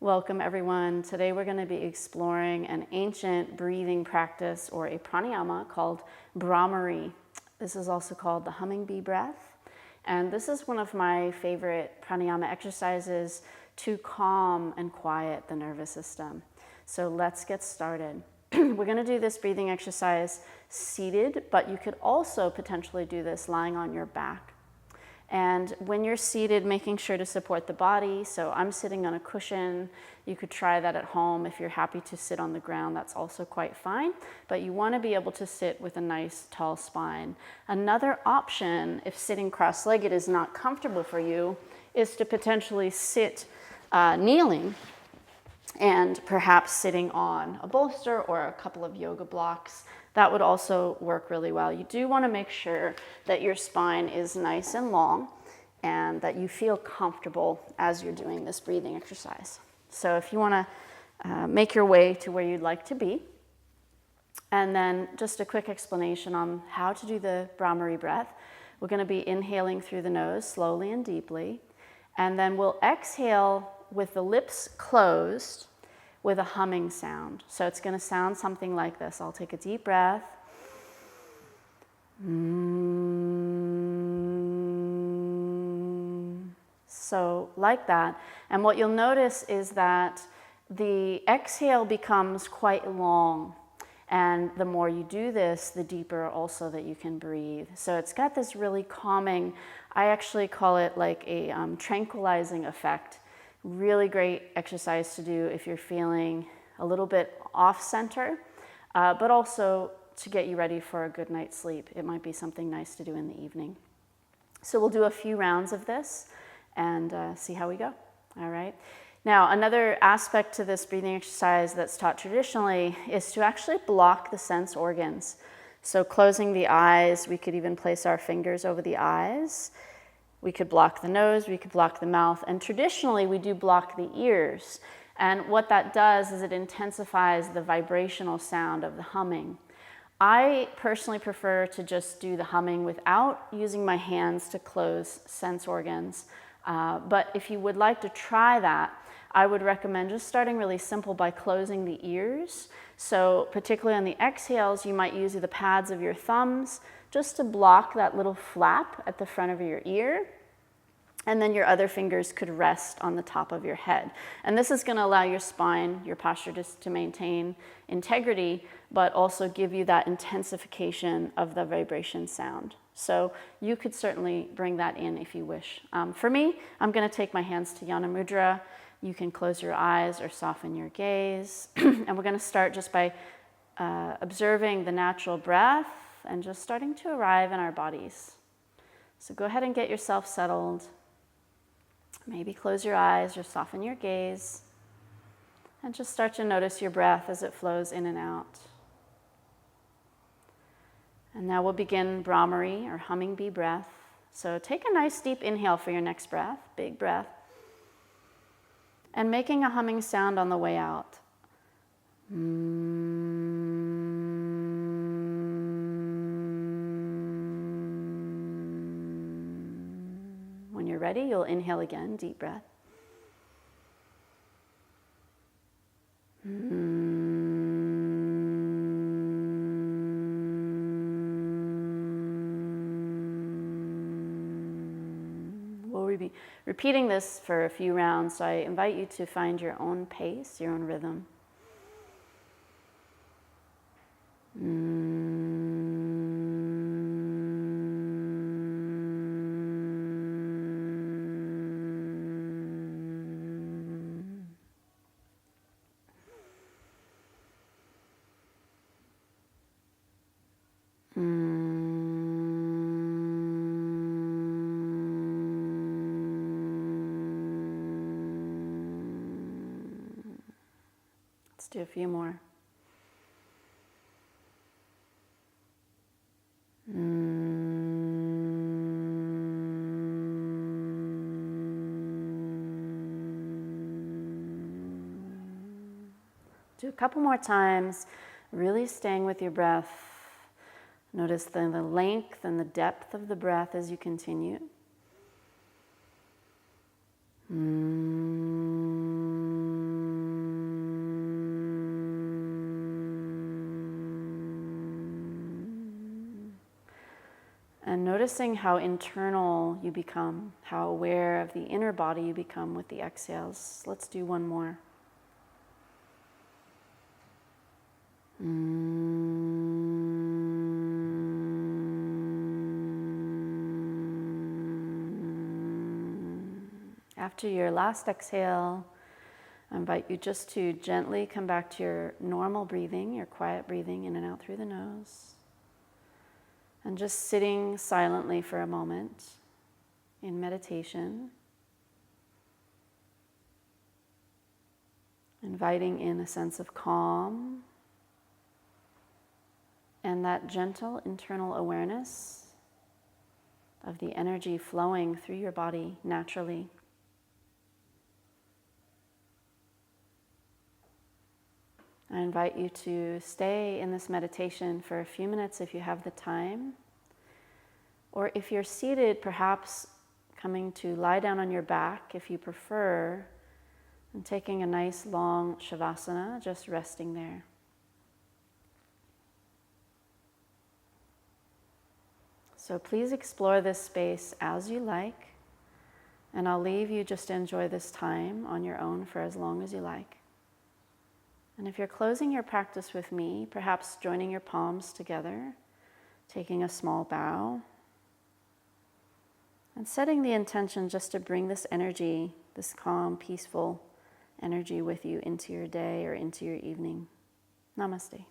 Welcome everyone. Today we're going to be exploring an ancient breathing practice or a pranayama called Brahmari. This is also called the humming bee breath. And this is one of my favorite pranayama exercises to calm and quiet the nervous system. So let's get started. We're going to do this breathing exercise seated, but you could also potentially do this lying on your back. And when you're seated, making sure to support the body. So I'm sitting on a cushion. You could try that at home. If you're happy to sit on the ground, that's also quite fine. But you want to be able to sit with a nice tall spine. Another option, if sitting cross-legged is not comfortable for you, is to potentially sit kneeling and perhaps sitting on a bolster or a couple of yoga blocks. That would also work really well. You do want to make sure that your spine is nice and long and that you feel comfortable as you're doing this breathing exercise. So if you want to make your way to where you'd like to be, and then just a quick explanation on how to do the Brahmari breath. We're going to be inhaling through the nose slowly and deeply, and then we'll exhale with the lips closed with a humming sound. So it's going to sound something like this. I'll take a deep breath. So like that. And what you'll notice is that the exhale becomes quite long. And the more you do this, the deeper also that you can breathe. So it's got this really calming, I actually call it like a tranquilizing effect. Really great exercise to do if you're feeling a little bit off center, but also to get you ready for a good night's sleep. It might be something nice to do in the evening. So we'll do a few rounds of this and see how we go. All right. Now, another aspect to this breathing exercise that's taught traditionally is to actually block the sense organs. So closing the eyes, we could even place our fingers over the eyes. We could block the nose, we could block the mouth, and traditionally we do block the ears. And what that does is it intensifies the vibrational sound of the humming. I personally prefer to just do the humming without using my hands to close sense organs. But if you would like to try that, I would recommend just starting really simple by closing the ears. So particularly on the exhales, you might use the pads of your thumbs just to block that little flap at the front of your ear. And then your other fingers could rest on the top of your head. And this is going to allow your spine, your posture just to maintain integrity, but also give you that intensification of the vibration sound. So you could certainly bring that in if you wish. For me, I'm going to take my hands to Yana Mudra. You can close your eyes or soften your gaze. And we're going to start just by observing the natural breath and just starting to arrive in our bodies. So go ahead and get yourself settled. Maybe close your eyes or soften your gaze. And just start to notice your breath as it flows in and out. And now we'll begin Brahmari or humming bee breath. So take a nice deep inhale for your next breath, big breath. And making a humming sound on the way out. When you're ready, you'll inhale again, deep breath. We'll be repeating this for a few rounds, so I invite you to find your own pace, your own rhythm. Let's do a few more. Do a couple more times, really staying with your breath. Notice the length and the depth of the breath as you continue. And noticing how internal you become, how aware of the inner body you become with the exhales. Let's do one more. After your last exhale, I invite you just to gently come back to your normal breathing, your quiet breathing in and out through the nose. And just sitting silently for a moment in meditation, inviting in a sense of calm and that gentle internal awareness of the energy flowing through your body naturally. I invite you to stay in this meditation for a few minutes if you have the time. Or if you're seated, perhaps coming to lie down on your back if you prefer, and taking a nice long shavasana, just resting there. So please explore this space as you like, and I'll leave you just to enjoy this time on your own for as long as you like. And if you're closing your practice with me, perhaps joining your palms together, taking a small bow, and setting the intention just to bring this energy, this calm, peaceful energy with you into your day or into your evening. Namaste.